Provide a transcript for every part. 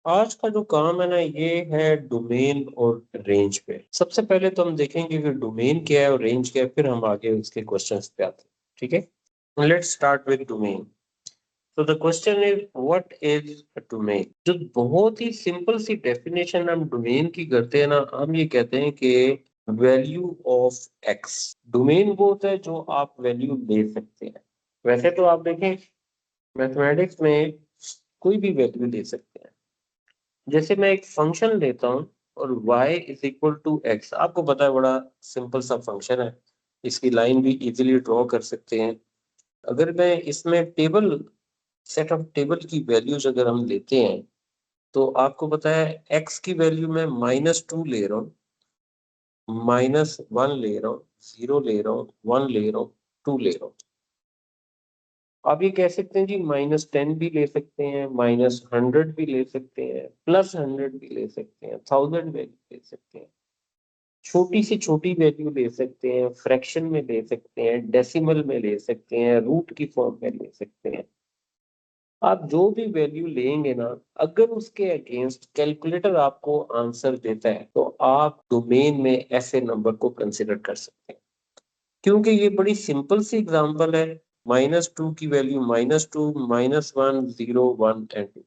आज का जो काम है ना ये है डोमेन और रेंज पे। सबसे पहले तो हम देखेंगे कि डोमेन क्या है और रेंज क्या है, फिर हम आगे उसके क्वेश्चंस पे आते हैं। ठीक है, लेट्स स्टार्ट विद डोमेन। तो the question is what is a domain. जो बहुत ही सिंपल सी डेफिनेशन हम डोमेन की करते हैं ना, हम ये कहते हैं कि वैल्यू ऑफ एक्स। डोमेन वो होता है जो आप वैल्यू ले सकते हैं। वैसे तो आप देखें मैथमेटिक्स में कोई भी वैल्यू ले सकते हैं। जैसे मैं एक फंक्शन लेता हूँ और y is equal to x, आपको पता है बड़ा सिंपल सा फंक्शन है, इसकी लाइन भी इजीली ड्रॉ कर सकते हैं। अगर मैं इसमें टेबल सेट ऑफ टेबल की वैल्यूज अगर हम लेते हैं तो आपको पता है x की वैल्यू मैं -2 ले रहा हूँ, -1 ले रहा हूँ, 0 ले रहा हूँ, 1 ले रहा हूँ, 2 ले रहा हूँ। आप ये कह सकते हैं जी -10 भी ले सकते हैं, -100 भी ले सकते हैं, +100 भी ले सकते हैं, 1000 वैल्यू ले सकते हैं, छोटी से छोटी वैल्यू ले सकते हैं, फ्रैक्शन में ले सकते हैं, डेसिमल में ले सकते हैं, रूट की फॉर्म में ले सकते हैं। आप जो भी वैल्यू लेंगे ना, अगर उसके अगेंस्ट कैलकुलेटर आपको आंसर देता है तो आप डोमेन में ऐसे नंबर को कंसिडर कर सकते हैं। क्योंकि ये बड़ी सिंपल सी एग्जांपल है, -2 की वैल्यू -2, -1, 0, 1 एंड 2।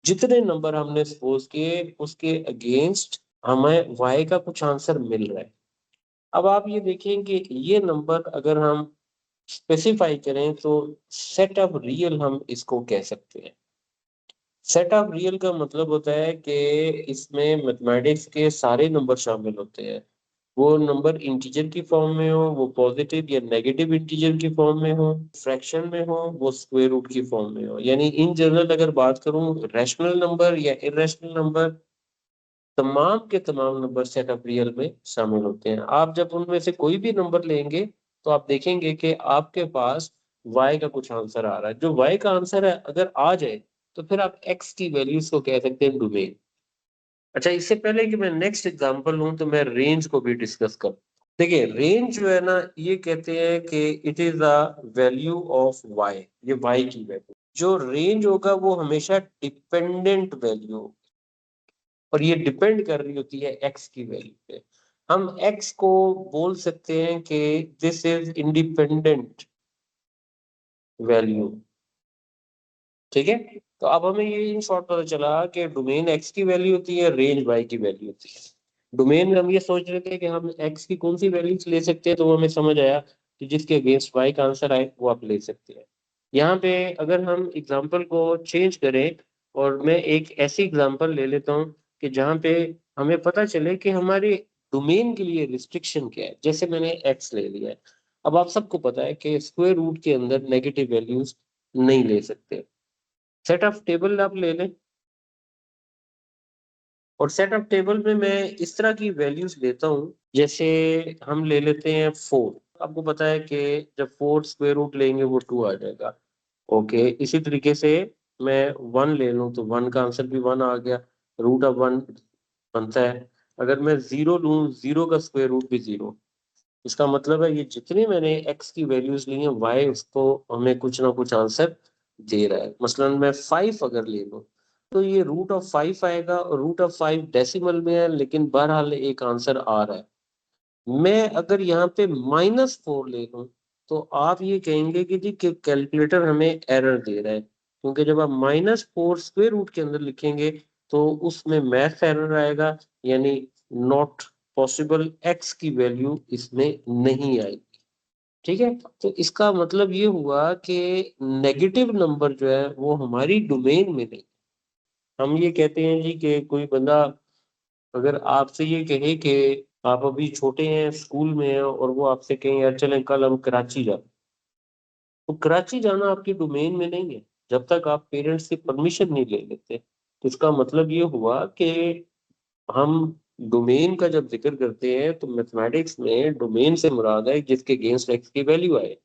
जितने नंबर हमने सपोज किए उसके अगेंस्ट हमें y का कुछ आंसर मिल रहा है। अब आप ये देखें कि ये नंबर अगर हम स्पेसिफाई करें तो सेट ऑफ रियल हम इसको कह सकते हैं। सेट ऑफ रियल का मतलब होता है कि इसमें मैथमेटिक्स के सारे नंबर शामिल होते हैं। वो नंबर इंटीजर की फॉर्म में हो, वो पॉजिटिव या नेगेटिव इंटीजर की फॉर्म में हो, फ्रैक्शन में हो, वो स्क्वायर रूट की फॉर्म में हो। यानी इन जनरल अगर बात करूं रैशनल नंबर या इरेशनल नंबर, तमाम के तमाम नंबर सेट ऑफ रियल में शामिल होते हैं। आप जब उनमें से कोई भी नंबर लेंगे तो आप देखेंगे कि आपके पास y का कुछ आंसर आ रहा है। जो y का आंसर है अगर आ जाए तो फिर आप x की वैल्यूज को कह सकते हैं डोमेन। अच्छा, इससे पहले कि मैं नेक्स्ट एग्जांपल लूं तो मैं रेंज को भी डिस्कस करूं। देखिए रेंज जो है ना, ये कहते हैं कि it is the value of y। ये y की वैल्यू, जो रेंज होगा वो हमेशा डिपेंडेंट वैल्यू, और ये डिपेंड कर रही होती है x की वैल्यू पे। हम x को बोल सकते हैं कि दिस इज इंडिपेंडेंट वैल्यू। ठीक है, तो अब हमें ये इन शॉर्ट पता चला कि डोमेन x की वैल्यू होती है, रेंज y की वैल्यू होती है। डोमेन में हम ये सोच रहे थे कि हम x की कौन सी वैल्यूज ले सकते हैं, तो वो हमें समझ आया कि जिसके अगेंस्ट y का आंसर आए वो आप ले सकते हैं। यहाँ पे अगर हम एग्जांपल को चेंज करें और मैं एक ऐसी एग्जांपल ले लेता हूँ कि जहाँ पे हमें पता चले कि हमारे डोमेन के लिए रिस्ट्रिक्शन क्या है। जैसे मैंने x ले लिया है, अब आप सबको पता है कि स्क्वायर रूट के अंदर नेगेटिव वैल्यूज नहीं ले सकते। सेट ऑफ टेबल आप ले लें, और सेट ऑफ टेबल में मैं इस तरह की वैल्यूज लेता हूँ। जैसे हम ले लेते हैं 4। आपको पता है कि जब 4 स्क्वायर रूट लेंगे वो 2 आ जाएगा। ओके, इसी तरीके से मैं 1 ले लूँ तो 1 का आंसर भी 1 आ गया, रूट ऑफ 1 बनता है। अगर मैं 0 लूँ, 0 का स्क्वायर रूट भी 0। इसका मतलब है ये जितनी मैंने x की वैल्यूज ली हैं y उसको हमें कुछ ना कुछ आंसर दे रहा है। मसलन मैं 5 अगर ले लूं तो ये रूट ऑफ 5 आएगा, और रूट ऑफ 5 डेसिमल में है लेकिन बहरहाल एक आंसर आ रहा है। मैं अगर यहाँ पे -4 ले लूं तो आप ये कहेंगे कि जी कि कैलकुलेटर हमें एरर दे रहा है, क्योंकि जब आप -4 स्क्वायर रूट के अंदर लिखेंगे तो उसमें मैथ एरर आएगा, यानी नॉट पॉसिबल, एक्स की वैल्यू इसमें नहीं आएगी। ठीक है, तो इसका मतलब ये हुआ कि नेगेटिव नंबर जो है वो हमारी डोमेन में नहीं। हम ये कहते हैं जी कि कोई बंदा अगर आपसे ये कहे कि आप अभी छोटे हैं, स्कूल में हैं, और वो आपसे कहें यार चलें कल हम कराची जाए, तो कराची जाना आपकी डोमेन में नहीं है जब तक आप पेरेंट्स की परमिशन नहीं ले लेते। तो इसका मतलब ये हुआ कि हम डोमेन का जब जिक्र करते हैं तो मैथमेटिक्स में डोमेन से मुराद है जिसके अगेंस्ट एक्स की वैल्यू आए।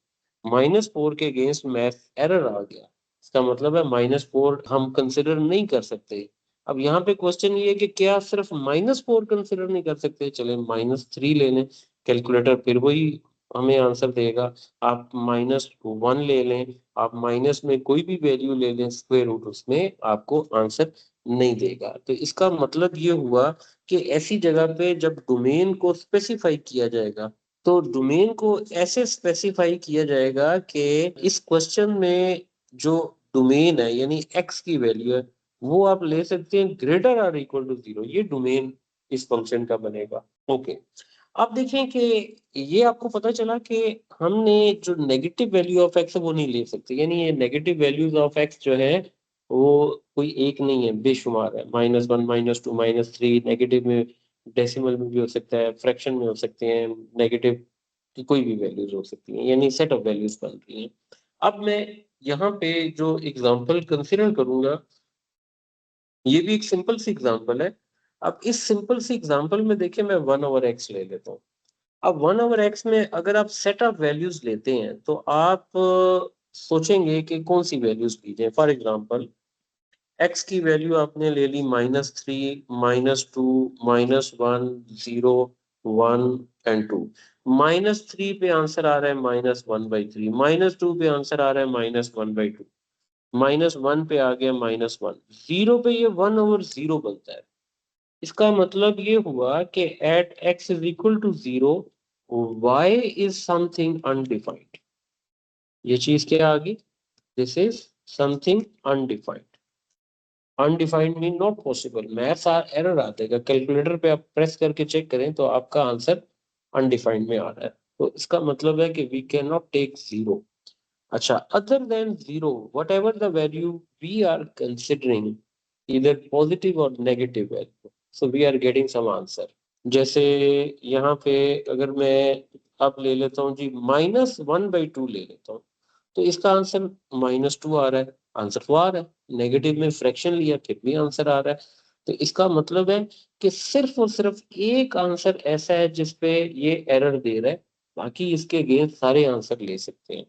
-4 के अगेंस्ट मैथ एरर आ गया, इसका मतलब है -4 हम कंसिडर नहीं कर सकते। अब यहाँ पे क्वेश्चन ये है कि क्या सिर्फ -4 कंसिडर नहीं कर सकते, चले -3 ले लें, कैलकुलेटर फिर वही हमें आंसर देगा। आप -1 ले लें, आप माइनस में कोई भी वैल्यू ले लें स्क्वायर रूट, उसमें आपको आंसर नहीं देगा। तो इसका मतलब ये हुआ कि ऐसी जगह पे जब डोमेन को स्पेसिफाई किया जाएगा, तो डोमेन को ऐसे स्पेसिफाई किया जाएगा कि इस क्वेश्चन में जो डोमेन है यानी x की वैल्यू है, वो आप ले सकते हैं ग्रेटर और इक्वल टू 0, ये डोमेन इस फंक्शन का बनेगा। ओके, अब देखें कि ये आपको पता चला कि हमने जो नेगेटिव वैल्यू ऑफ एक्स है वो नहीं ले सकते, यानी ये नेगेटिव वैल्यूज ऑफ एक्स जो है वो कोई एक नहीं है, बेशुमार है। -1, -2, -3, नेगेटिव में डेसिमल में भी हो सकता है, फ्रैक्शन में हो सकते हैं, नेगेटिव की कोई भी वैल्यूज हो सकती हैं, यानी सेट ऑफ वैल्यूज बन रही हैं। अब मैं यहाँ पे जो एग्जांपल कंसिडर करूंगा, ये भी एक सिंपल सी एग्जांपल है। अब इस सिंपल सी एग्जांपल में देखिए मैं 1/x ले लेता हूँ। अब 1/x में अगर आप सेट ऑफ वैल्यूज लेते हैं तो आप सोचेंगे कि कौन सी वैल्यूज ली जाए। फॉर एग्जांपल x की वैल्यू आपने ले ली -3, -2, -1, 0, 1 एंड 2। -3 पे आंसर आ रहा है -1/3, -2 पे आंसर आ रहा है -1/2, -1 पे आ गया -1, 0 पे ये 1/0 बनता है। इसका मतलब ये हुआ कि at x is equal to 0 y is something undefined. ये चीज क्या आ गई? This is something undefined. Undefined mean not possible, maths error आ जाएगा। कैलकुलेटर पे आप प्रेस करके चेक करें तो आपका आंसर अनडिफाइंड में आ रहा है, तो इसका मतलब है कि वी कैन नॉट टेक 0। अच्छा, other than 0 whatever the value we are considering, इधर पॉजिटिव और negative value, so we are getting some answer. जैसे यहाँ पे अगर मैं अब ले लेता हूँ जी -1/2 ले लेता हूँ, तो इसका आंसर -2 आ रहा है। आंसर तो आ रहा है, नेगेटिव में फ्रैक्शन लिया फिर भी आंसर आ रहा है। तो इसका मतलब है कि सिर्फ और सिर्फ एक आंसर ऐसा है जिसपे ये एरर दे रहा है, बाकी इसके अगेंस्ट सारे आंसर ले सकते हैं।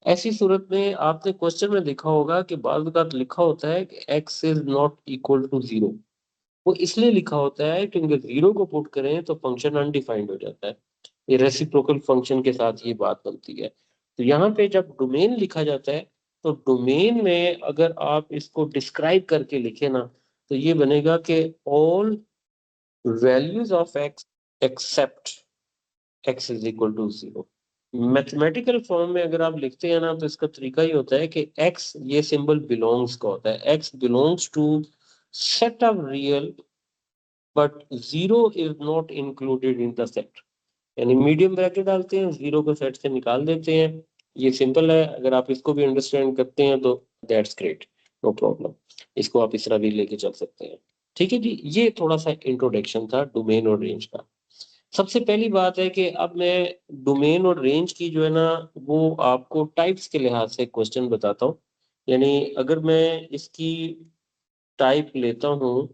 ऐसी सूरत में आपने क्वेश्चन में देखा होगा कि बार बार लिखा होता है कि x is not equal to 0। वो इसलिए लिखा होता है क्योंकि 0 को पुट करें तो फंक्शन अनडिफाइंड हो जाता है। ये रेसिप्रोकल फंक्शन के साथ ये बात बनती है। तो यहाँ पे जब डोमेन लिखा जाता है, तो डोमेन में अगर आप इसको डिस्क्राइब करके लिखे ना, तो ये बनेगा कि all values of x except x is equal to 0। Mathematical form में अगर आप लिखते हैं ना, तो इसका तरीका ही होता है कि x, ये सिंबल बिलोंग्स का होता है, x belongs to set of real but 0 is not included in the set. यानी मीडियम ब्रैकेट डालते हैं, 0 को सेट से निकाल देते हैं। ये सिंपल है, अगर आप इसको भी अंडरस्टैंड करते हैं तो दैट्स ग्रेट, नो प्रॉब्लम। इसको आप इस तरह भी लेके चल सकते हैं। ठीक है जी, ये थोड़ा सा इंट्रोडक्शन था डोमेन और रेंज का। सबसे पहली बात है कि अब मैं डोमेन और रेंज की जो है ना, वो आपको टाइप्स के लिहाज से क्वेश्चन बताता हूँ। यानी अगर मैं इसकी टाइप लेता हूँ,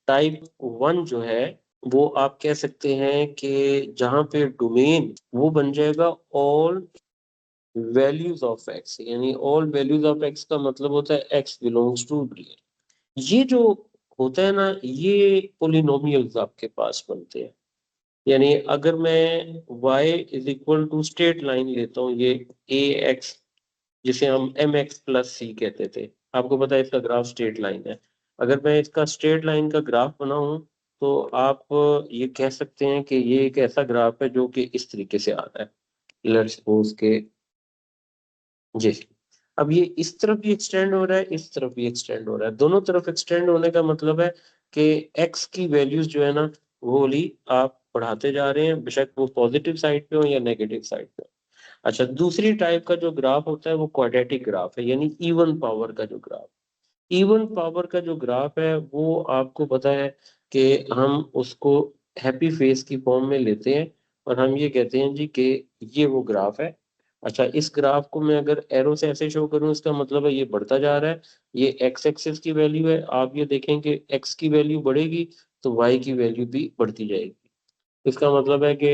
टाइप 1 जो है, वो आप कह सकते हैं कि जहां पे डोमेन वो बन जाएगा ऑल वैल्यूज ऑफ एक्स। यानी ऑल वैल्यूज ऑफ एक्स का मतलब होता है एक्स बिलोंग्स टू रियल। ये जो होता है ना, ये पोलिनोमियल्स आपके पास बनते हैं। यानी अगर मैं y is equal to straight line लेता हूँ, ये ए एक्स, जिसे हम एम एक्स प्लस सी कहते थे, आपको पता है इसका ग्राफ स्ट्रेट लाइन है। अगर मैं इसका स्ट्रेट लाइन का ग्राफ बनाऊं, तो आप ये कह सकते हैं कि ये एक ऐसा ग्राफ है जो कि इस तरीके से आ रहा है। लेट्स सपोज के जी, अब ये इस तरफ भी एक्सटेंड हो रहा है, इस तरफ भी एक्सटेंड हो रहा है। दोनों तरफ एक्सटेंड होने का मतलब है कि एक्स की वैल्यूज जो है ना, वो वाली आप बढ़ाते जा रहे हैं, बेशक वो पॉजिटिव साइड पे हो या नेगेटिव साइड पे हो। अच्छा, दूसरी टाइप का जो ग्राफ होता है वो क्वाड्रेटिक ग्राफ है, यानी इवन पावर का जो ग्राफ। इवन पावर का जो ग्राफ है वो आपको पता है कि हम उसको हैप्पी फेस की फॉर्म में लेते हैं, और हम ये कहते हैं जी कि ये वो ग्राफ है। अच्छा, इस ग्राफ को मैं अगर एरो से ऐसे शो करूं, इसका मतलब है ये बढ़ता जा रहा है। ये एक्स एक्सिस की वैल्यू है, आप ये देखें कि एक्स की वैल्यू बढ़ेगी तो वाई की वैल्यू भी बढ़ती जाएगी। इसका मतलब है कि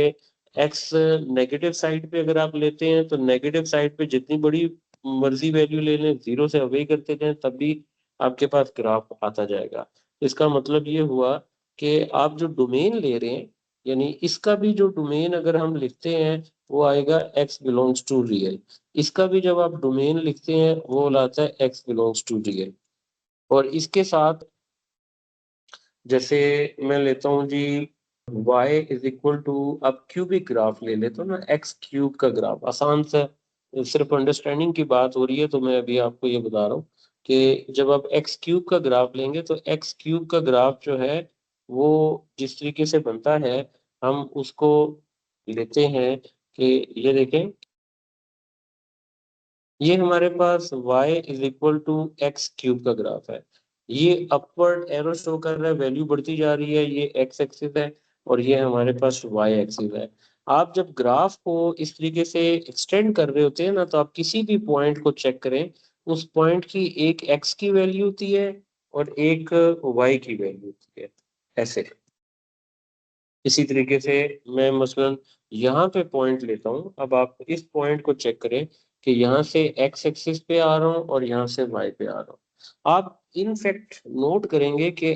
एक्स नेगेटिव साइड पे अगर आप लेते हैं, तो नेगेटिव साइड पे जितनी बड़ी मर्जी वैल्यू ले लें, 0 से अवे करते जाएं, तब भी आपके पास ग्राफ आता जाएगा। इसका मतलब ये हुआ कि आप जो डोमेन ले रहे हैं, यानी इसका भी जो डोमेन अगर हम लिखते हैं वो आएगा x बिलोंग्स टू रियल। इसका भी जब आप डोमेन लिखते हैं वो लाता है x बिलोंग्स टू रियल। और इसके साथ जैसे मैं लेता हूँ जी y इज इक्वल टू, अब क्यूबिक ग्राफ ले लेता हूँ ना, एक्स क्यूब का ग्राफ आसान सा, सिर्फ अंडरस्टैंडिंग की बात हो रही है तो मैं अभी आपको ये बता रहा हूँ कि जब आप एक्स क्यूब का ग्राफ लेंगे तो एक्स क्यूब का ग्राफ जो है वो जिस तरीके से बनता है हम उसको लेते हैं कि ये देखें, ये हमारे पास y is equal to x cube का ग्राफ है। ये अपवर्ड एरो शो कर रहा है, वैल्यू बढ़ती जा रही है, ये एक्स एक्सिस है और ये हमारे पास वाई एक्सिस है। आप जब ग्राफ को इस तरीके से एक्सटेंड कर रहे होते हैं ना तो आप किसी भी पॉइंट को चेक करें, उस पॉइंट की एक एक्स की वैल्यू होती है और एक वाई की वैल्यू होती है, ऐसे। इसी तरीके से मैं मसलन यहाँ पे पॉइंट लेता हूँ, अब आप इस पॉइंट को चेक करें कि यहाँ से एक्स एक्सिस पे आ रहा हूँ और यहाँ से वाई पे आ रहा हूँ। आप इनफैक्ट नोट करेंगे कि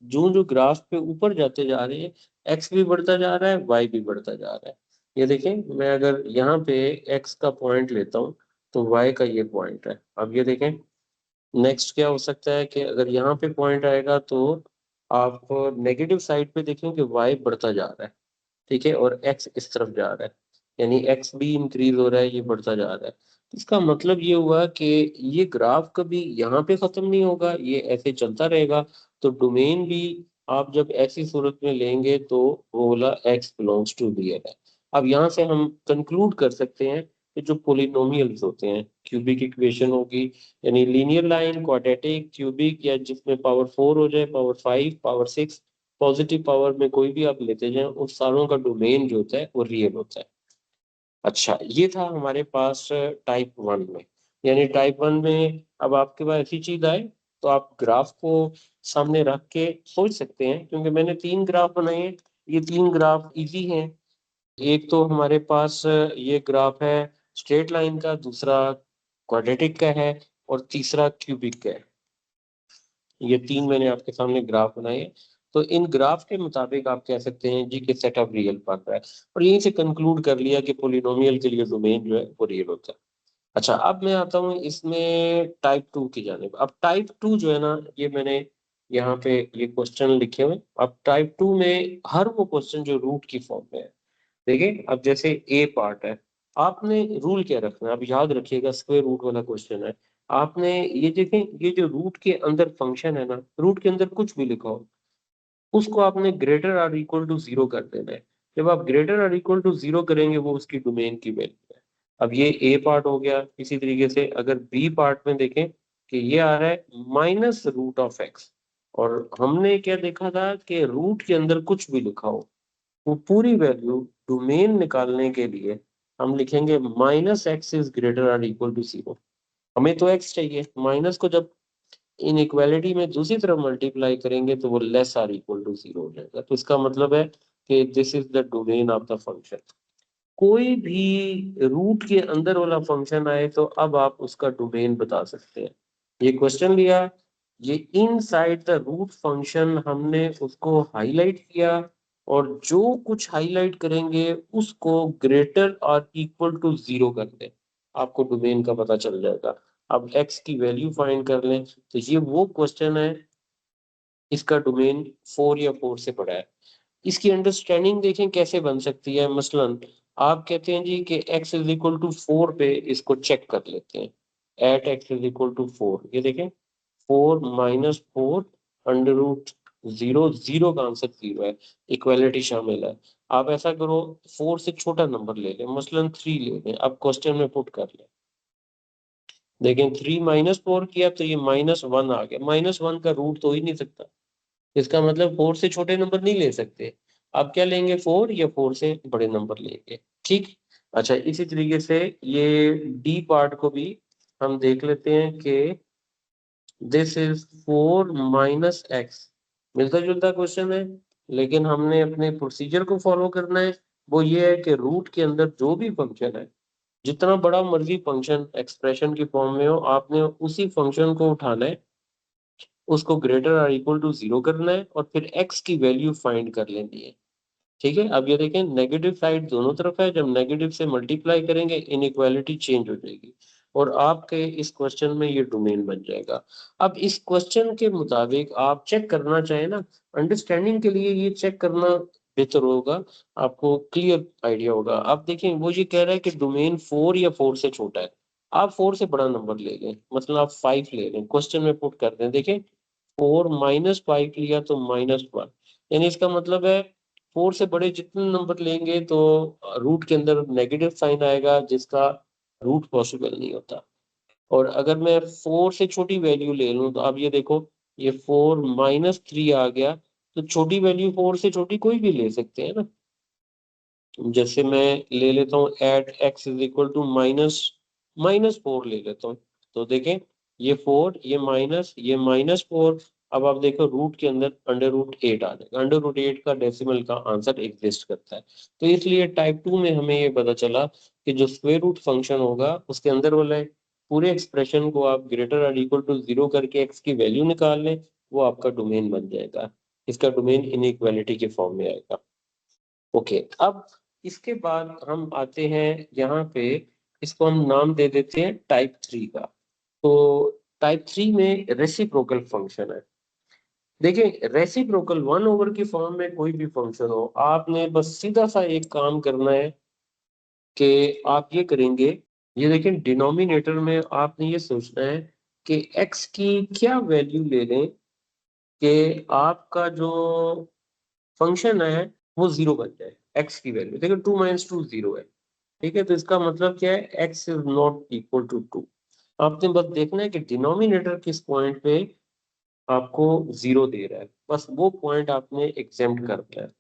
जो जो ग्राफ पे ऊपर जाते जा रहे हैं एक्स भी बढ़ता जा रहा है, वाई भी बढ़ता जा रहा है। ये देखें, मैं अगर यहाँ पे एक्स का पॉइंट लेता हूँ तो वाई का ये पॉइंट है। अब ये देखें नेक्स्ट क्या हो सकता है कि अगर यहाँ पे पॉइंट आएगा तो आप नेगेटिव साइड पे देखें कि वाई बढ़ता जा रहा है, ठीक है, और एक्स इस तरफ जा रहा है, यानी एक्स भी इंक्रीज हो रहा है, ये बढ़ता जा रहा है। इसका मतलब ये हुआ कि ये ग्राफ कभी यहाँ पे खत्म नहीं होगा, ये ऐसे चलता रहेगा। तो डोमेन भी आप जब ऐसी सूरत में लेंगे तो वो बोला एक्स बिलोंग्स टू रियल है। अब यहाँ से हम कंक्लूड कर सकते हैं कि जो पोलिनोमियल्स होते हैं, क्यूबिक इक्वेशन होगी, यानी लीनियर लाइन, क्वाड्रेटिक, क्यूबिक, या जिसमें पावर 4 हो जाए, पावर 5, पावर 6, पॉजिटिव पावर में कोई भी आप लेते जाएं, उस सारों का डोमेन जो होता है वो रियल होता है। अच्छा, ये था हमारे पास टाइप वन में। यानी टाइप वन में अब आपके पास ऐसी चीज आए तो आप ग्राफ को सामने रख के सोच सकते हैं, क्योंकि मैंने 3 ग्राफ बनाए हैं। ये 3 ग्राफ इजी हैं। एक तो हमारे पास ये ग्राफ है स्ट्रेट लाइन का, दूसरा क्वाड्रेटिक का है और तीसरा क्यूबिक का है। ये 3 मैंने आपके सामने ग्राफ बनाए हैं। तो इन ग्राफ के मुताबिक आप कह सकते हैं जी कि सेट ऑफ रियल बन रहा है, और यहीं से कंक्लूड कर लिया कि पोलिनोमियल के लिए डोमेन जो है वो रियल होता है। अच्छा, अब मैं आता हूँ इसमें टाइप टू की जानिब। अब टाइप टू जो है ना, ये मैंने यहाँ पे ये क्वेश्चन लिखे हुए। अब टाइप टू में हर वो क्वेश्चन जो रूट की फॉर्म में है, देखिए अब जैसे ए पार्ट है, आपने रूल क्या रखना है, अब याद रखिएगा स्क्वायर रूट वाला क्वेश्चन है। आपने ये देखें, ये जो रूट के अंदर फंक्शन है ना, रूट के अंदर कुछ भी लिखा हो उसको आपने ग्रेटर और इक्वल टू जीरो कर देना है। जब आप ग्रेटर और इक्वल टू जीरो करेंगे वो उसकी डोमेन की वैल्यू है। अब ये ए पार्ट हो गया। इसी तरीके से अगर बी पार्ट में देखें कि ये आ रहा है माइनस रूट ऑफ एक्स, और हमने क्या देखा था कि रूट के अंदर कुछ भी लिखा हो वो पूरी वैल्यू डोमेन निकालने के लिए हम लिखेंगे माइनस एक्स इज ग्रेटर और इक्वल टू जीरो। हमें तो एक्स चाहिए, माइनस को जब इनइक्वालिटी में दूसरी तरफ मल्टीप्लाई करेंगे तो वो less or equal to zero हो जाएगा। तो इसका मतलब है कि this is the domain of the function. कोई भी रूट के अंदर वाला फंक्शन आए तो अब आप उसका डोमेन बता सकते हैं। ये क्वेश्चन लिया, ये इनसाइड द रूट फंक्शन हमने उसको हाईलाइट किया, और जो कुछ हाईलाइट करेंगे उसको ग्रेटर और इक्वल टू जीरो कर दें, आपको डोमेन का पता चल जाएगा। अब x की वैल्यू फाइंड कर लें, तो ये वो क्वेश्चन है, इसका डोमेन 4 या 4 से बड़ा है। इसकी अंडरस्टैंडिंग देखें कैसे बन सकती है। मसलन आप कहते हैं जी कि x इज इक्वल टू 4 पे इसको चेक कर लेते हैं। At x is equal to 4, ये देखें 4 minus 4 under root zero, zero का आंसर जीरो है, इक्वालिटी शामिल है। आप ऐसा करो, 4 से छोटा नंबर ले लें, मसलन 3 ले लें, अब क्वेश्चन में पुट कर लें। देखें 3 माइनस 4 किया तो ये -1 आ गया, -1 का रूट तो ही नहीं सकता, इसका मतलब 4 से छोटे नंबर नहीं ले सकते। आप क्या लेंगे, 4 या 4 से बड़े नंबर लेंगे, ठीक। अच्छा, इसी तरीके से ये डी पार्ट को भी हम देख लेते हैं कि दिस इज 4 माइनस एक्स, मिलता जुलता क्वेश्चन है, लेकिन हमने अपने प्रोसीजर को फॉलो करना है। वो ये है कि रूट के अंदर जो भी फंक्शन है, जितना बड़ा मर्जी फंक्शन एक्सप्रेशन की फॉर्म में हो, आपने उसी फंक्शन को उठाना है, उसको ग्रेटर और इक्वल टू जीरो करना है और फिर एक्स की वैल्यू फाइंड कर लेनी है। ठीक है, अब ये देखें नेगेटिव साइड दोनों तरफ है, जब नेगेटिव से मल्टीप्लाई करेंगे इनइक्वालिटी चेंज हो जाएगी और आपके इस क्वेश्चन में ये डोमेन बन जाएगा। अब इस क्वेश्चन के मुताबिक आप चेक करना चाहें ना, अंडरस्टैंडिंग के लिए ये चेक करना बेहतर होगा, आपको क्लियर आइडिया होगा। आप देखें वो ये कह रहा है कि डोमेन 4 या 4 से छोटा है, आप 4 से बड़ा नंबर ले लें, मतलब आप 5 ले लें, क्वेश्चन में पुट कर दें। देखें 4 माइनस 5 लिया तो -1, यानी इसका मतलब है 4 से बड़े जितने नंबर लेंगे तो रूट के अंदर नेगेटिव साइन आएगा, जिसका रूट पॉसिबल नहीं होता। और अगर मैं 4 से छोटी वैल्यू ले लूं तो आप ये देखो, ये 4 -3 आ गया, तो छोटी वैल्यू 4 से छोटी कोई भी ले सकते हैं ना। जैसे मैं ले लेता हूँ at x is equal to -4 ले लेता हूँ, तो देखें ये 4, ये -4। अब आप देखो रूट के अंदर √8 आ जाएगा, √8 का डेसिमल का आंसर एग्जिस्ट करता है। तो इसलिए टाइप 2 में हमें ये पता चला कि जो स्क्वायर रूट फंक्शन होगा उसके अंदर वाला पूरे एक्सप्रेशन को आप ग्रेटर और इक्वल टू 0 करके एक्स की वैल्यू निकाल लें, वो आपका डोमेन बन जाएगा। इसका डोमेन इनइक्वालिटी के फॉर्म में आएगा। ओके, अब इसके बाद हम आते हैं यहाँ पे, इसको हम नाम दे देते हैं टाइप 3 का। तो टाइप 3 में रेसिप्रोकल फंक्शन है। देखिए रेसिप्रोकल 1 ओवर की फॉर्म में कोई भी फंक्शन हो, आपने बस सीधा सा एक काम करना है कि आप ये करेंगे, ये देखिए डिनोमिनेटर में आपने ये सोचना है कि x की क्या वैल्यू ले लें कि आपका जो फंक्शन है वो 0 बन जाए। x की वैल्यू देखो 2 - 2 0 है, ठीक है, तो इसका मतलब क्या है, x is not equal to 2। आपने बस देखना है कि डिनोमिनेटर किस पॉइंट पे आपको 0 दे रहा है, बस वो पॉइंट आपने एग्जेम्प्ट करना है।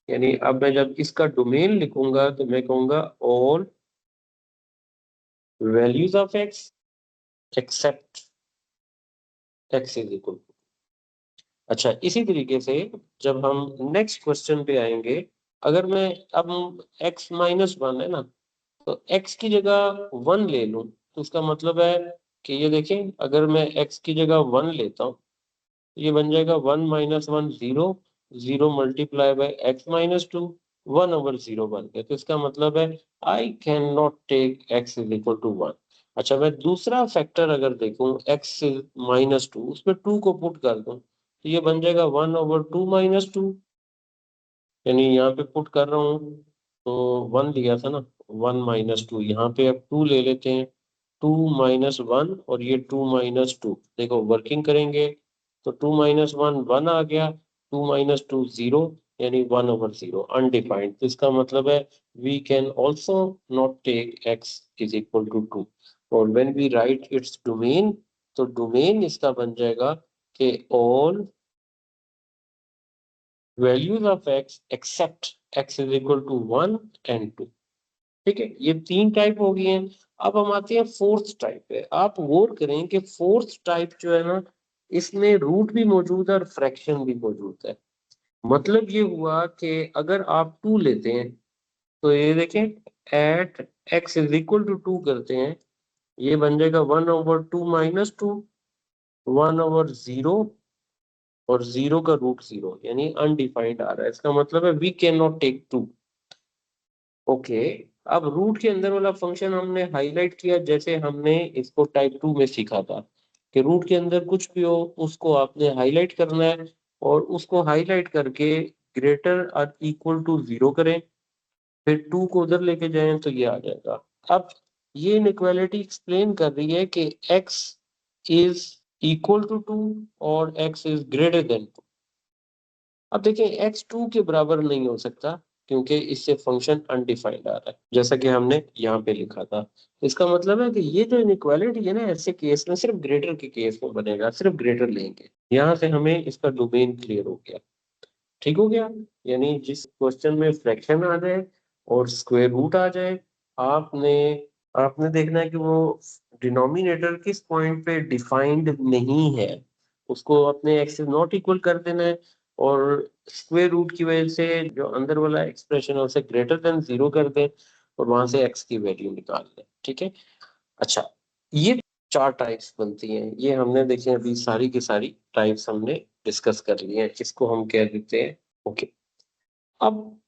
यानी अब मैं जब इसका डोमेन लिखूंगा तो मैं कहूंगा all values of x except x is equal. अच्छा, इसी तरीके से जब हम नेक्स्ट क्वेश्चन पे आएंगे, अगर मैं अब x-1 है ना, तो x की जगह 1 ले लूं तो उसका मतलब है कि ये देखें, अगर मैं x की जगह 1 लेता हूँ, ये बन जाएगा 1 - 1 0, 0 मल्टीप्लाई बाय x-2, 1/0 बन गया। तो इसका मतलब है I can not take x is equal to 1। अच्छा, मैं दूसरा फैक्टर अगर देखूं x-2, उसमें 2 को पुट कर दूं तो ये बन जाएगा 1/2 - 2, यानी यहाँ पे पुट कर रहा हूँ तो 1 लिया था ना, 1 - 2, यहाँ पे अब 2 ले लेते हैं, 2 - 1 और ये 2 - 2, देखो वर्किंग करेंगे तो 2 - 1 1 आ गया, 2 - 2 0, यानी 1/0 अनडिफाइंड। तो इसका मतलब है we can also not take x is equal to 2। और when we write its domain, तो डोमेन इसका बन जाएगा कि all values of x except x is equal to 1 and 2। ठीक है, ये 3 टाइप हो गई हैं। अब हम आते हैं फोर्थ टाइप पे। आप गौर करें कि फोर्थ टाइप जो है ना, इसमें रूट भी मौजूद है और फ्रैक्शन भी मौजूद है। मतलब ये हुआ कि अगर आप 2 लेते हैं तो ये देखें at x is equal to 2 करते हैं, ये बन जाएगा 1/2 - 2, 1/0 और 0 का √0, यानी अनडिफाइंड आ रहा है। इसका मतलब है we can not take 2। Okay, अब रूट के अंदर वाला फंक्शन हमने हाईलाइट किया, जैसे हमने इसको टाइप 2 में सीखा था कि रूट के अंदर कुछ भी हो उसको आपने हाईलाइट करना है, और उसको हाईलाइट करके ग्रेटर और इक्वल टू 0 करें, फिर 2 को उधर लेके जाएं तो ये आ जाएगा। अब ये इनइक्वालिटी एक्सप्लेन कर रही है कि x इज इक्वल टू 2 और x इज ग्रेटर देन 2। अब देखिए x 2 के बराबर नहीं हो सकता, क्योंकि इससे फंक्शन अनडिफाइंड आ रहा है, जैसा कि हमने यहाँ पे लिखा था। इसका मतलब है कि ये जो इनइक्वालिटी है ना, ऐसे केस में सिर्फ ग्रेटर के केस में बनेगा, सिर्फ ग्रेटर लेंगे। यहाँ से हमें इसका डोमेन क्लियर हो गया, ठीक हो गया। यानी जिस क्वेश्चन में फ्रैक्शन आ जाए और स्क्वायर रूट आ जाए, आपने आपने देखना है कि वो डिनोमिनेटर किस पॉइंट पे डिफाइंड नहीं है, उसको अपने एक्स से नॉट इक्वल कर देना है, और स्क्वायर रूट की वजह से जो अंदर वाला एक्सप्रेशन है उसे ग्रेटर देन 0 कर दें और वहां से एक्स की वैल्यू निकाल लें। ठीक है, अच्छा, ये 4 टाइप्स बनती हैं, ये हमने देखे अभी सारी की सारी टाइप्स हमने डिस्कस कर ली हैं, इसको हम कह देते हैं। ओके, अब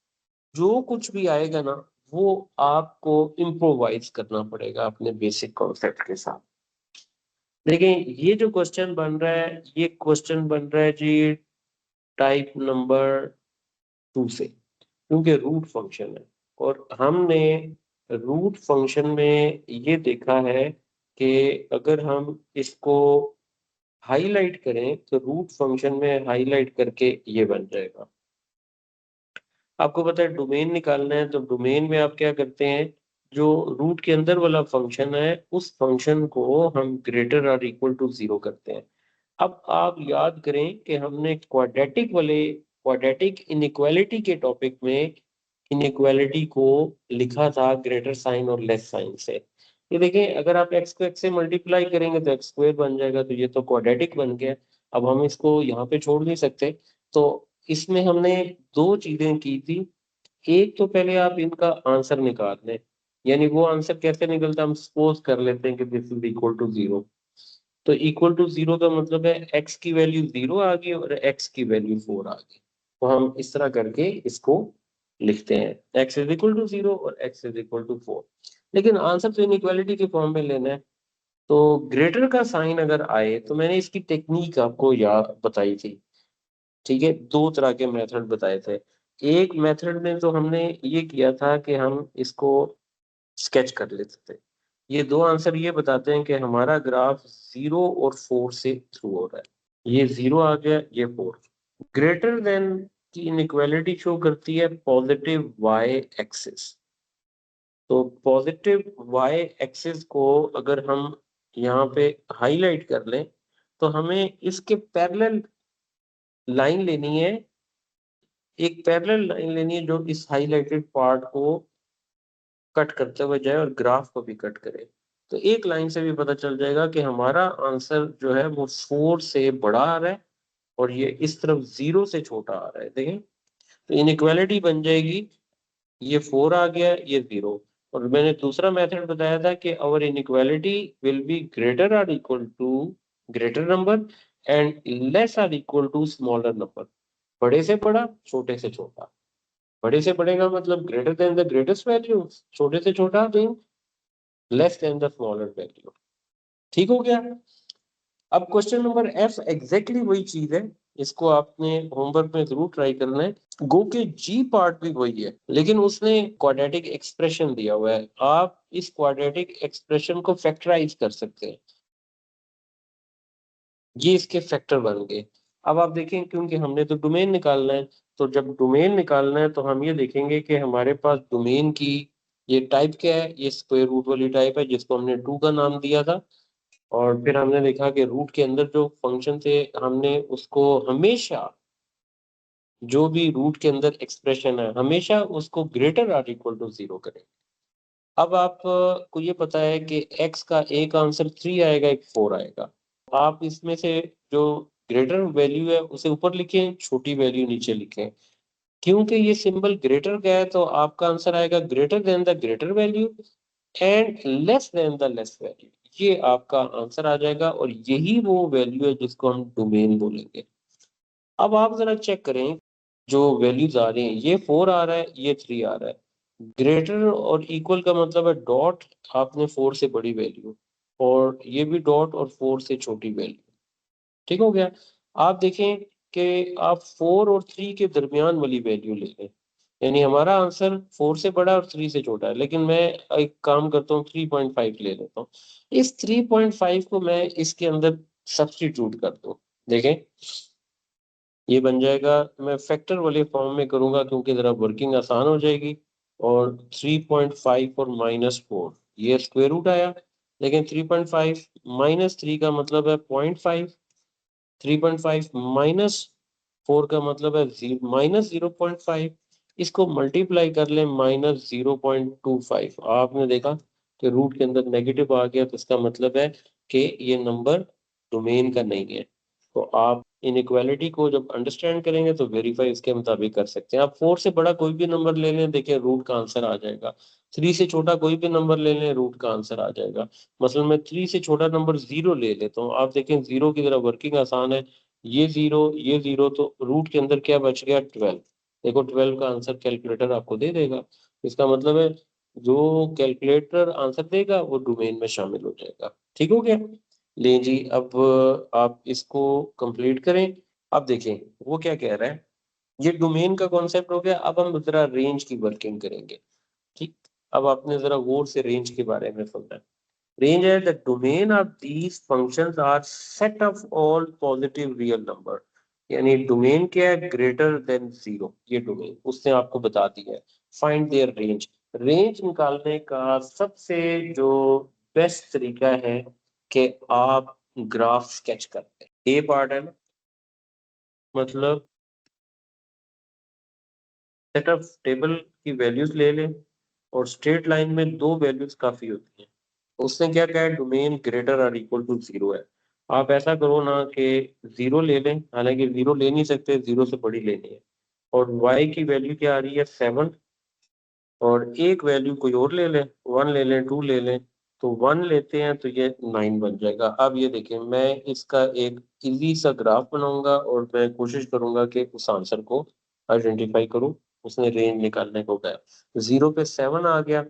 जो कुछ भी आएगा ना वो आपको इम्प्रोवाइज करना पड़ेगा अपने बेसिक कॉन्सेप्ट के साथ। देखिए ये जो क्वेश्चन बन रहा है ये क्वेश्चन बन रहा है जी टाइप नंबर 2 से, क्योंकि रूट फंक्शन है और हमने रूट फंक्शन में ये देखा है कि अगर हम इसको हाईलाइट करें तो रूट फंक्शन में हाईलाइट करके ये बन जाएगा। आपको पता है डोमेन निकालना है तो डोमेन में आप क्या करते हैं, जो रूट के अंदर वाला फंक्शन है उस फंक्शन को हम ग्रेटर और इक्वल टू 0 करते हैं। अब आप याद करें कि हमने क्वाड्रेटिक इनइक्वालिटी के टॉपिक में इनइक्वालिटी को लिखा था ग्रेटर साइन और लेस साइन से। ये देखें अगर आप एक्स को एक्स से मल्टीप्लाई करेंगे तो एक्स स्क्वायर बन जाएगा, तो ये तो क्वाड्रेटिक बन गया। अब हम इसको यहाँ पे छोड़ नहीं सकते, तो इसमें हमने दो चीजें की थी। एक तो पहले आप इनका आंसर निकाल लें, यानी वो आंसर कैसे निकलता है, हम सपोज कर लेते हैं कि दिस इज इक्वल टू 0। तो इक्वल टू 0 का मतलब है एक्स की वैल्यू 0 आ गई और एक्स की वैल्यू 4 आ गई। तो हम इस तरह करके इसको लिखते हैं एक्स इज इक्वल टू 0 और एक्स इज इक्वल टू 4। लेकिन आंसर तो इनइक्वालिटी के फॉर्म में लेना है, तो ग्रेटर का साइन अगर आए तो मैंने इसकी टेक्निक आपको याद बताई थी। ठीक है, दो तरह के मेथड बताए थे। एक मेथड में तो हमने ये किया था कि हम इसको स्केच कर लेते थे। ये दो आंसर ये बताते हैं कि हमारा ग्राफ 0 और 4 से थ्रू हो रहा है। ये 0 आ गया, ये 4। ग्रेटर देन की इनइक्वालिटी शो करती है पॉजिटिव वाई एक्सिस। तो पॉजिटिव वाई एक्सिस को अगर हम यहाँ पे हाईलाइट कर लें तो हमें इसके पैरेलल लाइन लेनी है, एक पैरेलल लाइन लेनी है जो इस हाईलाइटेड पार्ट को कट करते हुए जाए और ग्राफ को भी कट करे। तो एक लाइन से भी पता चल जाएगा कि हमारा आंसर जो है वो 4 से बड़ा आ रहा है और ये इस तरफ 0 से छोटा आ रहा है। देखें तो इनइक्वालिटी बन जाएगी, ये 4 आ गया, ये 0। और मैंने दूसरा मेथड बताया था कि our inequality will be greater और equal to greater number and less और इक्वल टू स्मॉलर नंबर। बड़े से बड़ा, छोटे से छोटा। बड़े से बड़े का मतलब greater than the greatest value, छोटे से छोटा mean less than the smaller value. ठीक हो गया। अब क्वेश्चन नंबर एफ एग्जैक्टली वही चीज है, इसको आपने होमवर्क में जरूर ट्राई करना है। गो के जी पार्ट भी वही है लेकिन उसने क्वाड्रेटिक एक्सप्रेशन दिया हुआ है। आप इस क्वाड्रेटिक एक्सप्रेशन को फैक्टराइज कर सकते हैं, ये इसके फैक्टर बन गए। अब आप देखें क्योंकि हमने तो डोमेन निकालना है, तो जब डोमेन निकालना है तो हम ये देखेंगे कि हमारे पास डोमेन की ये टाइप क्या है, ये स्क्वायर रूट वाली टाइप है जिसको हमने 2 का नाम दिया था। और फिर हमने देखा कि रूट के अंदर जो फंक्शन थे हमने उसको हमेशा, जो भी रूट के अंदर एक्सप्रेशन है हमेशा उसको ग्रेटर आर इक्वल टू 0 करें। अब आप को ये पता है कि x का एक आंसर 3 आएगा, एक 4 आएगा। आप इसमें से जो ग्रेटर वैल्यू है उसे ऊपर लिखें, छोटी वैल्यू नीचे लिखें। क्योंकि ये सिंबल ग्रेटर का है तो आपका आंसर आएगा greater than the greater value and less than the less value. ये आपका आंसर आ जाएगा और यही वो वैल्यू है जिसको हम डोमेन बोलेंगे। अब आप जरा चेक करें, जो वैल्यूज आ रही हैं ये 4 आ रहा है, ये 3 आ रहा है। ग्रेटर और इक्वल का मतलब है डॉट आपने 4 से बड़ी वैल्यू और ये भी डॉट और 4 से छोटी वैल्यू। ठीक हो गया। आप देखें कि आप 4 और 3 के दरमियान वाली वैल्यू ले लें, यानी हमारा आंसर 4 से बड़ा और 3 से छोटा है, लेकिन मैं एक काम करता हूँ 3.5 ले लेता हूँ। इस 3.5 को मैं इसके अंदर सब्स्टिट्यूट कर दूं। देखें ये बन जाएगा, मैं फैक्टर वाले फॉर्म में करूंगा क्योंकि जरा वर्किंग आसान हो जाएगी। और 3.5 और -4 ये स्क्वायर रूट आया, लेकिन 3.5 -3 का मतलब है 0.5, 3.5 -4 का मतलब है -0.5। इसको मल्टीप्लाई कर लें -0.25। आपने देखा कि रूट के अंदर नेगेटिव आ गया तो इसका मतलब है कि ये नंबर डोमेन का नहीं है। तो आप इनइक्वालिटी को जब अंडरस्टैंड करेंगे तो वेरीफाई इसके मुताबिक कर सकते हैं। आप 4 से बड़ा कोई भी नंबर ले लें, देखिए रूट का आंसर आ जाएगा। 3 से छोटा कोई भी नंबर ले लें, रूट का आंसर आ जाएगा। मसलन मैं 3 से छोटा नंबर 0 ले लेता हूँ, आप देखें 0 की तरह वर्किंग आसान है। ये 0 ये 0, तो रूट के अंदर क्या बच गया 12। देखो 12 का आंसर कैलकुलेटर आपको दे देगा। इसका मतलब है जो कैलकुलेटर आंसर देगा वो डोमेन में शामिल हो जाएगा। ठीक हो गया। ले जी, अब आप इसको कंप्लीट करें। अब देखें वो क्या कह रहा है। ये डोमेन का कॉन्सेप्ट हो गया। अब हम जरा रेंज की वर्किंग करेंगे। ठीक। अब आपने जरा गौर से रेंज के बारे में सुनना है। Range है the domain of these functions are set of all positive real number। यानी डोमेन क्या है, ग्रेटर देन जीरो। ये डोमेन उसने आपको बता दिया है। Find there range. रेंज निकालने का सबसे जो बेस्ट तरीका है कि आप ग्राफ स्केच करते हैं। ये पार्ट है ना, मतलब सेट ऑफ टेबल की वैल्यूज ले लें और स्ट्रेट लाइन में दो वैल्यूज काफी होती हैं। उसने क्या कहा है, डोमेन ग्रेटर और इक्वल टू जीरो है। आप ऐसा करो ना कि जीरो ले लें, हालांकि जीरो ले नहीं सकते, जीरो से बड़ी लेनी है। और y की वैल्यू क्या आ रही है, 7। और एक वैल्यू कोई और ले लें, 1 ले लें, 2 ले लें। तो 1 लेते हैं तो ये 9 बन जाएगा। अब ये देखें, मैं इसका एक इजी सा ग्राफ बनाऊंगा और मैं कोशिश करूंगा कि उस आंसर को आइडेंटिफाई करूं। उसने रेंज निकालने को कहा। 0 पे 7 आ गया,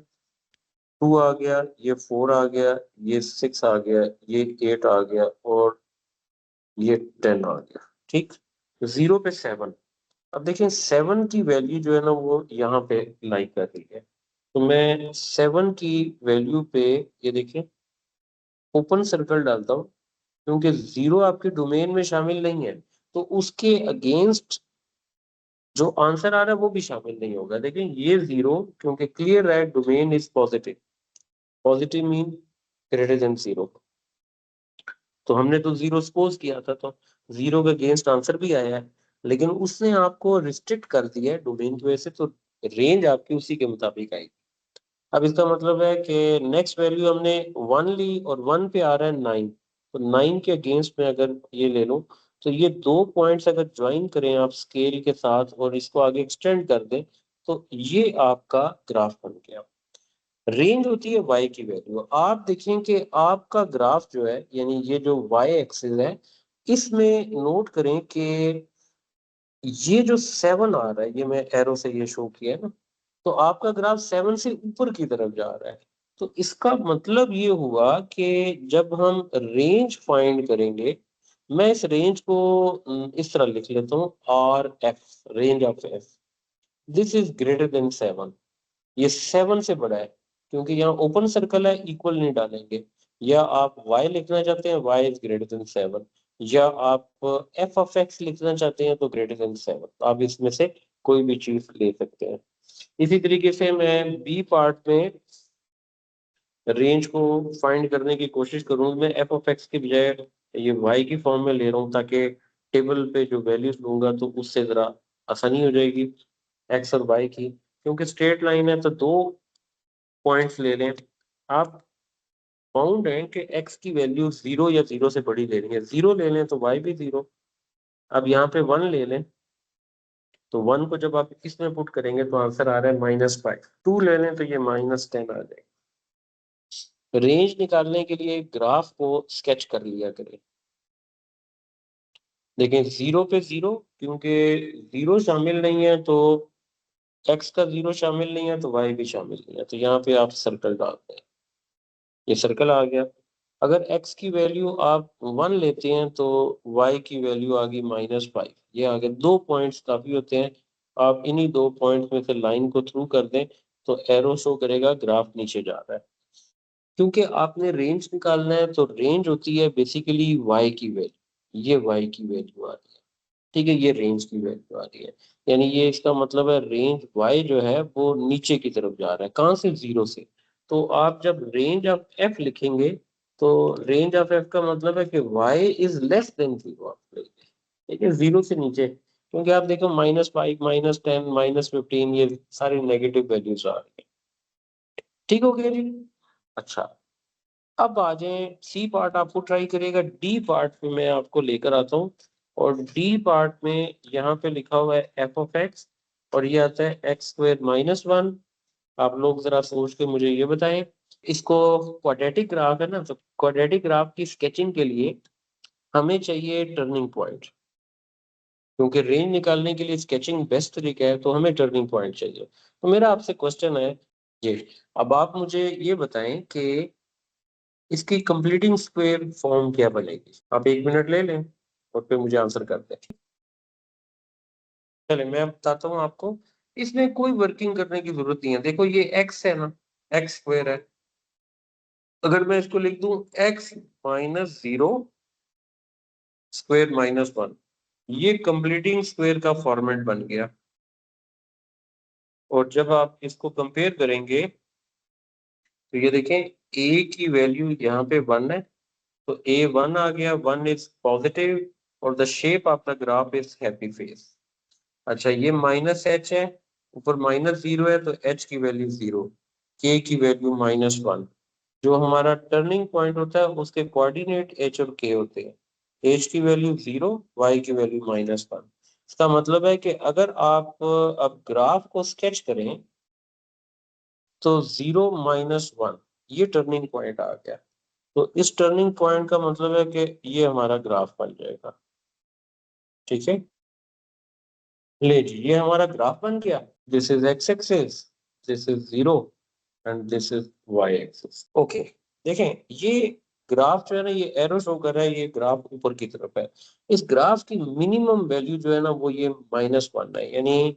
2 आ गया, ये 4 आ गया, ये 6 आ गया, ये 8 आ गया और ये 10 आ गया। ठीक। 0 पे 7। अब देखें 7 की वैल्यू जो है ना वो यहाँ पे लाई कर रही है। तो मैं 7 की वैल्यू पे ये देखें ओपन सर्कल डालता हूँ, क्योंकि 0 आपके डोमेन में शामिल नहीं है। तो उसके अगेंस्ट जो आंसर आ रहा है वो भी शामिल नहीं होगा। देखें ये 0, क्योंकि क्लियर है domain is positive. Positive mean greater than 0। तो हमने तो 0 सपोज किया था, तो 0 के अगेंस्ट आंसर भी आया है। लेकिन उसने आपको रिस्ट्रिक्ट कर दिया है डोमेन की वजह से, तो रेंज आपकी उसी के मुताबिक आएगी। अब इसका मतलब है कि नेक्स्ट वैल्यू हमने 1 ली और 1 पे आ रहा है 9। तो 9 के अगेंस्ट में अगर ये ले लो, तो ये दो पॉइंट्स अगर ज्वाइन करें आप स्केल के साथ और इसको आगे एक्सटेंड कर दें, तो ये आपका ग्राफ बन गया। रेंज होती है y की वैल्यू। आप देखें कि आपका ग्राफ जो है, यानी ये जो y एक्सिस है, इसमें नोट करें कि ये जो 7 आ रहा है, ये मैं एरो से ये शो किया है ना, तो आपका ग्राफ 7 से ऊपर की तरफ जा रहा है। तो इसका मतलब ये हुआ कि जब हम रेंज फाइंड करेंगे, मैं इस रेंज को इस तरह लिख लेता हूँ, R F, range of F, this is greater than 7। ये 7 से बड़ा है, क्योंकि यहाँ ओपन सर्कल है, इक्वल नहीं डालेंगे। या आप y लिखना चाहते हैं, y इज ग्रेटर देन 7। या आप f ऑफ x लिखना चाहते हैं तो ग्रेटर देन 7। आप इसमें से कोई भी चीज ले सकते हैं। इसी तरीके से मैं बी पार्ट में रेंज को फाइंड करने की कोशिश करूँ। मैं f ऑफ x के बजाय ये y की फॉर्म में ले रहा हूँ, ताकि टेबल पे जो वैल्यूज लूंगा तो उससे जरा आसानी हो जाएगी x और y की। क्योंकि स्ट्रेट लाइन है तो दो पॉइंट्स ले लें। आप बाउंड है कि x की वैल्यू 0 या 0 से बड़ी लेनी है। 0 ले लें तो y भी 0। अब यहाँ पे 1 ले लें, तो 1 को जब आप इसमें पुट करेंगे तो आंसर आ रहा है -5। 2 ले लें तो ये -10 आ जाएगा। रेंज निकालने के लिए ग्राफ को स्केच कर लिया करें। देखें 0 पे 0, क्योंकि 0 शामिल नहीं है तो x का 0 शामिल नहीं है तो y भी शामिल नहीं है, तो यहाँ पे आप सर्कल डालते हैं। ये सर्कल आ गया। अगर x की वैल्यू आप 1 लेते हैं तो y की वैल्यू आ गई -5। ये आ गए दो पॉइंट्स काफी होते हैं। आप इन्हीं दो पॉइंट्स में से लाइन को थ्रू कर दें तो एरो शो करेगा ग्राफ नीचे जा रहा है। क्योंकि आपने रेंज निकालना है, तो रेंज होती है बेसिकली y की वैल्यू। ये y की वैल्यू आ रही है। ठीक है, ये रेंज की वैल्यू आ रही है। यानी ये इसका मतलब है रेंज y जो है वो नीचे की तरफ जा रहा है। कहाँ से, 0 से। तो आप जब रेंज ऑफ f लिखेंगे, तो रेंज ऑफ f का मतलब है कि y इज लेस देन 0 आप लिखेंगे। ठीक है, 0 से नीचे। क्योंकि आप देखो -5, -10, -15, ये सारी नेगेटिव वैल्यूज आ रही है। ठीक हो गया जी। अच्छा, अब आ जाए सी पार्ट। आपको ट्राई करिएगा। डी पार्ट में मैं आपको लेकर आता हूँ। और डी पार्ट में यहाँ पे लिखा हुआ है एफ ऑफ एक्स, और ये आता है x² - 1। आप लोग जरा सोच के मुझे ये बताएं। इसको क्वाड्रेटिक ग्राफ है ना, तो क्वाड्रेटिक ग्राफ की स्केचिंग के लिए हमें चाहिए टर्निंग पॉइंट। क्योंकि रेंज निकालने के लिए स्केचिंग बेस्ट तरीका है, तो हमें टर्निंग पॉइंट चाहिए। तो मेरा आपसे क्वेश्चन है ये, अब आप मुझे ये बताएं कि इसकी कंप्लीटिंग स्क्वायर फॉर्म क्या बनेगी। आप 1 मिनट ले लें और फिर मुझे आंसर कर दें। चले मैं बताता हूँ आपको, इसमें कोई वर्किंग करने की जरूरत नहीं है। देखो ये एक्स है ना, एक्स स्क्वायर है। अगर मैं इसको लिख दूं x-0 स्क्वायर -1, ये कंप्लीटिंग स्क्वायर का फॉर्मेट बन गया। और जब आप इसको कंपेयर करेंगे तो ये देखें, a की वैल्यू यहाँ पे 1 है, तो a 1 आ गया, 1 इज पॉजिटिव, और the shape of the graph is happy face. अच्छा ये -h है, ऊपर -0 है, तो h की वैल्यू 0, k की वैल्यू -1। जो हमारा टर्निंग पॉइंट होता है उसके कोऑर्डिनेट h और k होते हैं। h की वैल्यू 0, y की वैल्यू -1। इसका मतलब है कि अगर आप अब ग्राफ को स्केच करें तो 0 - 1 ये टर्निंग पॉइंट आ गया। तो इस टर्निंग पॉइंट का मतलब है कि ये हमारा ग्राफ बन जाएगा। ठीक है, ले जी ये हमारा ग्राफ बन गया। This is x axis, this is 0 and this is y axis. Okay, देखें ये ग्राफ जो है ना, ये एरो शो कर रहा है, ये ग्राफ ऊपर की तरफ है। इस ग्राफ की मिनिमम वैल्यू जो है ना वो ये -1 है। यानी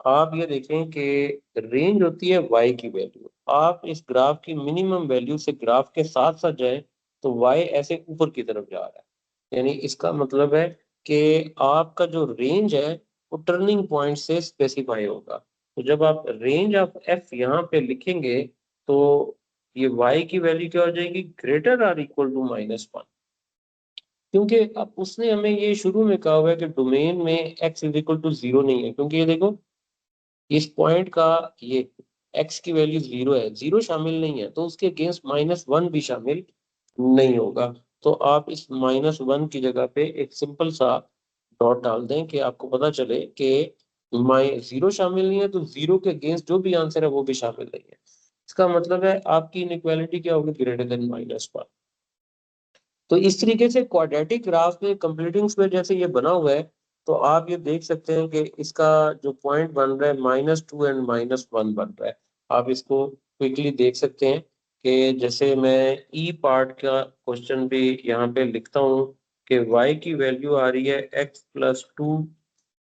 आप ये देखें कि रेंज होती है y की वैल्यू, आप इस ग्राफ की मिनिमम वैल्यू से ग्राफ के साथ साथ जाए तो y ऐसे ऊपर की तरफ जा रहा है। यानी इसका मतलब है कि आपका जो रेंज है वो टर्निंग पॉइंट से स्पेसिफाई होगा। तो जब आप रेंज ऑफ एफ यहाँ पे लिखेंगे तो ये y की वैल्यू क्या हो जाएगी, ग्रेटर और इक्वल टू -1। क्योंकि अब उसने हमें ये शुरू में कहा हुआ है कि डोमेन में x इज इक्वल टू 0 नहीं है। क्योंकि ये देखो इस पॉइंट का ये x की वैल्यू 0 है, 0 शामिल नहीं है, तो उसके अगेंस्ट -1 भी शामिल नहीं होगा। तो आप इस -1 की जगह पे एक सिंपल सा डॉट डाल दें कि आपको पता चले कि माइ 0 शामिल नहीं है, तो 0 के अगेंस्ट जो भी आंसर है वो भी शामिल नहीं है। इसका मतलब है आपकी इनइक्वालिटी क्या होगी, ग्रेटर देन -1। तो इस तरीके से क्वाड्रेटिक ग्राफ में कंप्लीटिंग स्क्वायर जैसे ये बना हुआ है, तो आप ये देख सकते हैं कि इसका जो पॉइंट बन रहा है -2 एंड -1 बन रहा है। आप इसको क्विकली देख सकते हैं कि जैसे मैं ई पार्ट का क्वेश्चन भी यहाँ पे लिखता हूँ कि y की वैल्यू आ रही है x+2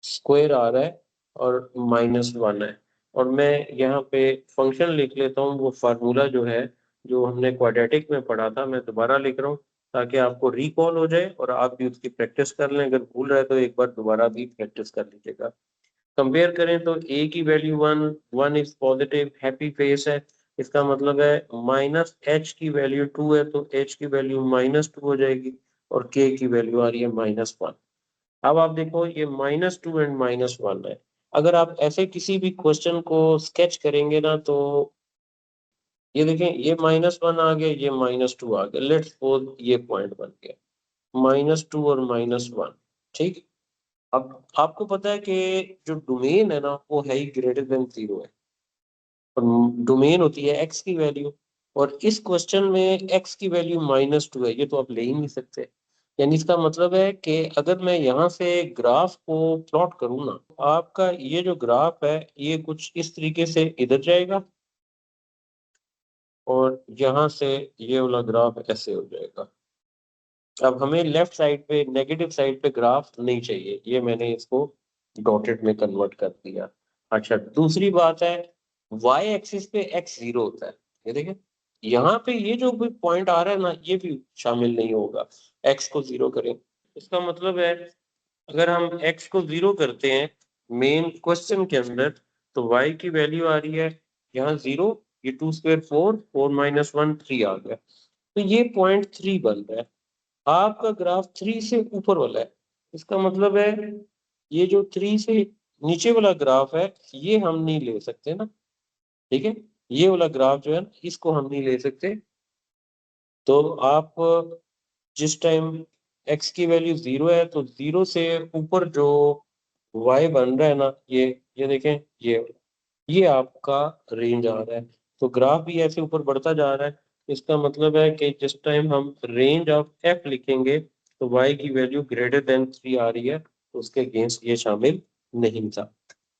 स्क्वायर आ रहा है और -1 है। और मैं यहाँ पे फंक्शन लिख लेता हूँ, वो फार्मूला जो है जो हमने क्वाड्रेटिक में पढ़ा था, मैं दोबारा लिख रहा हूँ ताकि आपको रिकॉल हो जाए और आप भी उसकी प्रैक्टिस कर लें। अगर भूल रहे तो एक बार दोबारा भी प्रैक्टिस कर लीजिएगा। कंपेयर करें तो a की value 1, 1 is positive happy face है। इसका मतलब है -h की वैल्यू 2 है, तो h की वैल्यू -2 हो जाएगी, और k की वैल्यू आ रही है -1। अब आप देखो ये -2 एंड -1 है। अगर आप ऐसे किसी भी क्वेश्चन को स्केच करेंगे ना, तो ये देखें ये -1 आ गया, ये -2 आ गया। लेट्स सपोज ये पॉइंट बन गया -2 और -1। ठीक, अब आपको पता है कि जो डोमेन है ना वो है ही ग्रेटर देन 0 है, और डोमेन होती है x की वैल्यू। और इस क्वेश्चन में x की वैल्यू -2 है, ये तो आप ले ही नहीं सकते। यानी इसका मतलब है कि अगर मैं यहाँ से ग्राफ को प्लॉट करूँ ना, आपका ये जो ग्राफ है ये कुछ इस तरीके से इधर जाएगा, और यहाँ से ये वाला ग्राफ ऐसे हो जाएगा। अब हमें लेफ्ट साइड पे नेगेटिव साइड पे ग्राफ नहीं चाहिए, ये मैंने इसको डॉटेड में कन्वर्ट कर दिया। अच्छा दूसरी बात है, y एक्सिस पे x 0 होता है। ये देखें यहाँ पे ये जो भी पॉइंट आ रहा है ना ये भी शामिल नहीं होगा। x को 0 करें, इसका मतलब है अगर हम x को 0 करते हैं मेन क्वेश्चन के अंदर, तो y की वैल्यू आ रही है यहाँ 0, ये 2 स्क्वायर 4, 4 -1 3 आ गया। तो ये पॉइंट 3 बन रहा है। आपका ग्राफ 3 से ऊपर वाला है, इसका मतलब है ये जो 3 से नीचे वाला ग्राफ है ये हम नहीं ले सकते ना। ठीक है, ये वाला ग्राफ जो है ना इसको हम नहीं ले सकते। तो आप जिस टाइम x की वैल्यू 0 है, तो 0 से ऊपर जो y बन रहा है ना, ये देखें, ये आपका रेंज आ रहा है। तो ग्राफ भी ऐसे ऊपर बढ़ता जा रहा है। इसका मतलब है कि जिस टाइम हम रेंज ऑफ f लिखेंगे तो y की वैल्यू ग्रेटर देन 3 आ रही है, तो उसके अगेंस्ट ये शामिल नहीं था।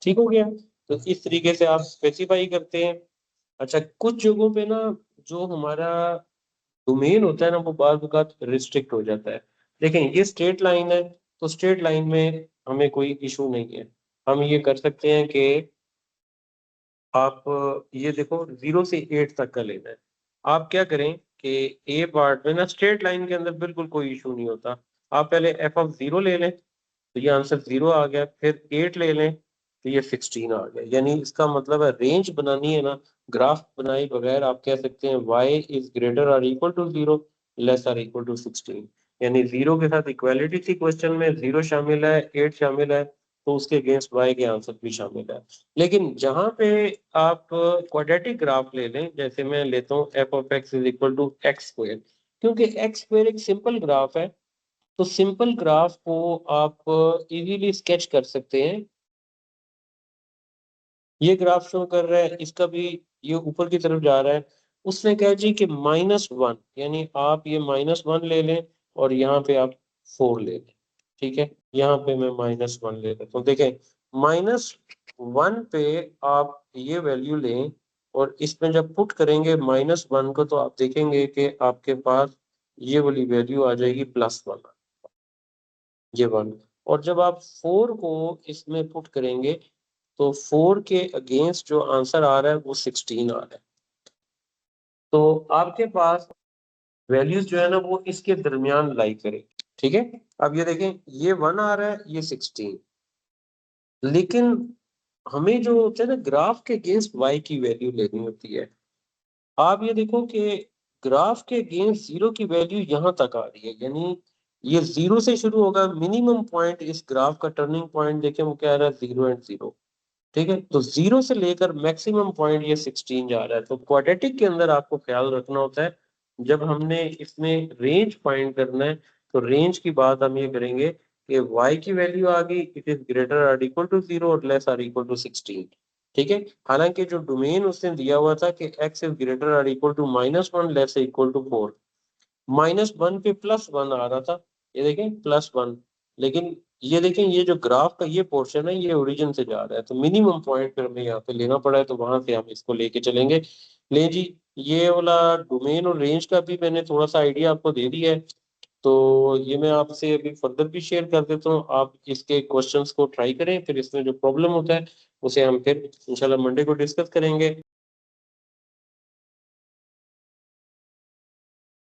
ठीक हो गया। तो इस तरीके से आप स्पेसिफाई करते हैं। अच्छा, कुछ जगहों पे ना जो हमारा डोमेन होता है ना वो बार बार रिस्ट्रिक्ट हो जाता है। देखें ये स्ट्रेट लाइन है, तो स्ट्रेट लाइन में हमें कोई इशू नहीं है। हम ये कर सकते हैं कि आप ये देखो 0 से 8 तक का लेना है। आप क्या करें कि ए पार्ट में ना स्ट्रेट लाइन के अंदर बिल्कुल कोई इशू नहीं होता। आप पहले f(0) ले लें, तो ये आंसर 0 आ गया। फिर 8 ले लें, तो ये 16 आ गया। यानी इसका मतलब है रेंज बनानी है ना, ग्राफ बनाए बगैर आप कह सकते हैं y इज ग्रेटर और इक्वल टू 0, लेस और इक्वल टू 16। यानी 0 के साथ इक्वालिटी थी क्वेश्चन में, 0 शामिल है, 8 शामिल है, तो उसके अगेंस्ट y के आंसर भी शामिल है। लेकिन जहां पे आप क्वाड्रेटिक ग्राफ ले लें, जैसे मैं लेता हूँ F of x is equal to x square, क्योंकि एक्स स्क्वायर एक सिंपल ग्राफ है, तो सिंपल ग्राफ को आप इजीली स्केच कर सकते हैं। ये ग्राफ शो कर रहा है, इसका भी ये ऊपर की तरफ जा रहा है। उसने कहा जी कि -1, यानी आप ये -1 ले लें और यहाँ पे आप 4 ले लें। ठीक है, यहाँ पे मैं -1 ले लेता हूँ। देखें -1 पे आप ये वैल्यू लें और इसमें जब पुट करेंगे -1 को, तो आप देखेंगे कि आपके पास ये वाली वैल्यू आ जाएगी +1, ये 1। और जब आप 4 को इसमें पुट करेंगे, तो 4 के अगेंस्ट जो आंसर आ रहा है वो 16 आ रहा है। तो आपके पास वैल्यूज जो है ना वो इसके दरमियान लाई करें। ठीक है, अब ये देखें ये 1 आ रहा है, ये 16। लेकिन हमें जो होता है ना ग्राफ के अगेंस्ट y की वैल्यू लेनी होती है। आप ये देखो कि ग्राफ के अगेंस्ट 0 की वैल्यू यहाँ तक आ रही है, यानी ये 0 से शुरू होगा। मिनिमम पॉइंट इस ग्राफ का टर्निंग पॉइंट देखें वो क्या आ रहा है, 0 एंड 0। ठीक है, तो 0 से लेकर मैक्सिमम पॉइंट ये 16 जा रहा है। तो क्वाड्रेटिक के अंदर आपको ख्याल रखना होता है, जब हमने इसमें रेंज फाइंड करना है, तो रेंज की बात हम ये करेंगे कि y की वैल्यू आ गई, इट इज ग्रेटर और इक्वल टू 0 और लेस और इक्वल टू 16। ठीक है, हालांकि जो डोमेन उसने दिया हुआ था कि x इज ग्रेटर और equal to -1, less equal to 4, -1 पे +1 आ रहा था, ये देखें +1। लेकिन ये देखें ये जो ग्राफ का ये पोर्शन है ये ओरिजिन से जा रहा है, तो मिनिमम पॉइंट पर हमें यहाँ पे लेना पड़ा है, तो वहां से हम इसको लेके चलेंगे। ले जी, ये वाला डोमेन और रेंज का भी मैंने थोड़ा सा आइडिया आपको दे दिया है, तो ये मैं आपसे अभी फर्दर भी शेयर कर देता हूँ। आप इसके क्वेश्चंस को ट्राई करें, फिर इसमें जो प्रॉब्लम होता है उसे हम फिर इंशाल्लाह मंडे को डिस्कस करेंगे।